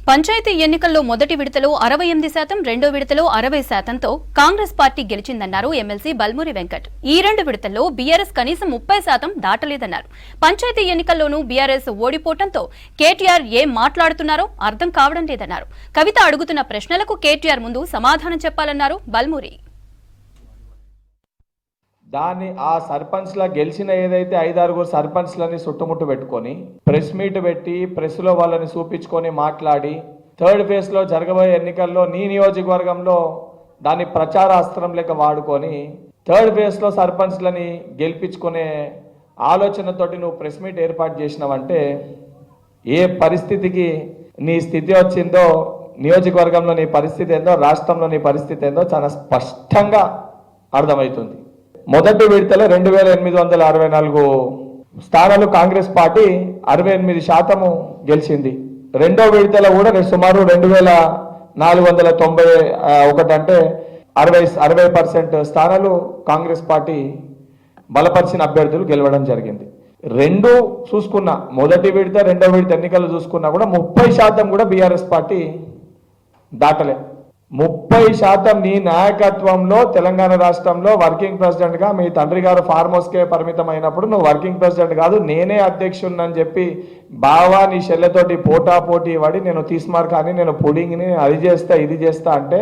పంచాయతీ ఎన్నికల్లో మొదటి విడతలో 68%, రెండో విడతలో 60%తో కాంగ్రెస్ పార్టీ గెలిచిందన్నారు ఎమ్మెల్సీ బల్మూరి వెంకట్. ఈ రెండు విడతల్లో బీఆర్ఎస్ కనీసం 30% దాటలేదన్నారు. పంచాయతీ ఎన్నికల్లోనూ బీఆర్ఎస్ ఓడిపోవడంతో కేటీఆర్ ఏం మాట్లాడుతున్నారో అర్థం కావడం లేదన్నారు. కవిత అడుగుతున్న ప్రశ్నలకు కేటీఆర్ ముందు సమాధానం చెప్పాలన్నారు బల్మూరి. దాన్ని ఆ సర్పంచ్ల గెలిచిన ఏదైతే 5-6 సర్పంచ్లని చుట్టుముట్టు పెట్టుకొని ప్రెస్ మీట్ పెట్టి ప్రెస్లో వాళ్ళని చూపించుకొని మాట్లాడి థర్డ్ ఫేజ్లో జరగబోయే ఎన్నికల్లో నీ నియోజకవర్గంలో దాన్ని ప్రచారాస్త్రం లెక్క వాడుకొని థర్డ్ ఫేజ్లో సర్పంచ్లని గెలిపించుకునే ఆలోచనతోటి నువ్వు ప్రెస్ మీట్ ఏర్పాటు చేసినావంటే ఏ పరిస్థితికి నీ స్థితి వచ్చిందో, నియోజకవర్గంలో నీ పరిస్థితి ఏందో, రాష్ట్రంలో నీ పరిస్థితి ఏందో చాలా స్పష్టంగా అర్థమవుతుంది. మొదటి విడతలో 2864 స్థానాలు కాంగ్రెస్ పార్టీ 68% గెలిచింది. రెండో విడతలో కూడా సుమారు 2491 అంటే 60% స్థానాలు కాంగ్రెస్ పార్టీ బలపరిచిన అభ్యర్థులు గెలవడం జరిగింది. రెండు చూసుకున్నా, మొదటి విడత రెండో విడత ఎన్నికలు చూసుకున్నా కూడా 30% కూడా బీఆర్ఎస్ పార్టీ దాటలే. 30% నీ నాయకత్వంలో తెలంగాణ రాష్ట్రంలో వర్కింగ్ ప్రెసిడెంట్గా మీ తండ్రి గారు ఫార్మ్ హౌస్కే పరిమితం అయినప్పుడు నువ్వు వర్కింగ్ ప్రెసిడెంట్ కాదు నేనే అధ్యక్షుడిని చెప్పి బావా నీ చెల్లెతోటి పోటాపోటీ పడి నేను తీస్మార్ కానీ నేను పుడింగ్ని అది చేస్తా ఇది చేస్తా అంటే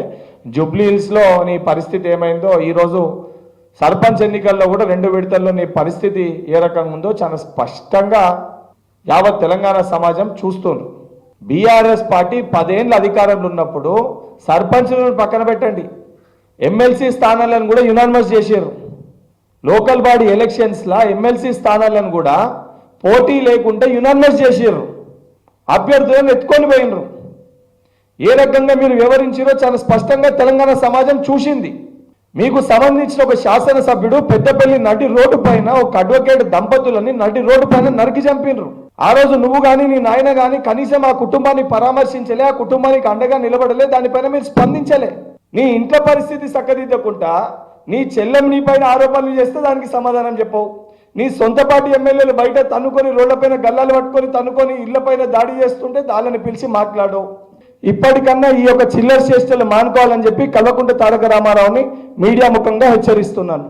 జూబ్లీ హిల్స్లో నీ పరిస్థితి ఏమైందో ఈరోజు సర్పంచ్ ఎన్నికల్లో కూడా 2 విడతల్లో నీ పరిస్థితి ఏ రకంగా ఉందో చాలా స్పష్టంగా యావత్ తెలంగాణ సమాజం చూస్తుంది. బీఆర్ఎస్ పార్టీ 10 ఏళ్ళ అధికారంలో ఉన్నప్పుడు సర్పంచ్లను పక్కన పెట్టండి, ఎమ్మెల్సీ స్థానాలను కూడా యునానిమస్ చేశారు. లోకల్ బాడీ ఎలక్షన్స్లో ఎమ్మెల్సీ స్థానాలను కూడా పోటీ లేకుండా యునానిమస్ చేశారు. అభ్యర్థులను ఎత్తుకొని పోయినరు. ఏ రకంగా మీరు వివరించారో చాలా స్పష్టంగా తెలంగాణ సమాజం చూసింది. మీకు సంబంధించిన ఒక శాసనసభ్యుడు పెద్దపల్లి నడి రోడ్డు పైన ఒక అడ్వకేట్ దంపతులని నడి రోడ్డు పైన నరికి చంపినరు. ఆ రోజు నువ్వు కానీ నీ నాయన కానీ కనీసం ఆ కుటుంబాన్ని పరామర్శించలే, ఆ కుటుంబానికి అండగా నిలబడలే, దానిపైన మీరు స్పందించలే. నీ ఇంట్లో పరిస్థితి చక్కదిద్దకుండా నీ చెల్లెం నీ పైన ఆరోపణలు చేస్తే దానికి సమాధానం చెప్పవు. నీ సొంత పార్టీ ఎమ్మెల్యేలు బయట తన్నుకొని రోడ్లపైన గల్లాలు పట్టుకొని తన్నుకొని ఇళ్లపైన దాడి చేస్తుంటే దాళ్ళని పిలిచి మాట్లాడవు. ఇప్పటికన్నా ఈ యొక్క చిల్లర చేష్టలు మానుకోవాలని చెప్పి కల్వకుంట్ల తారక రామారావుని మీడియా ముఖంగా హెచ్చరిస్తున్నాను.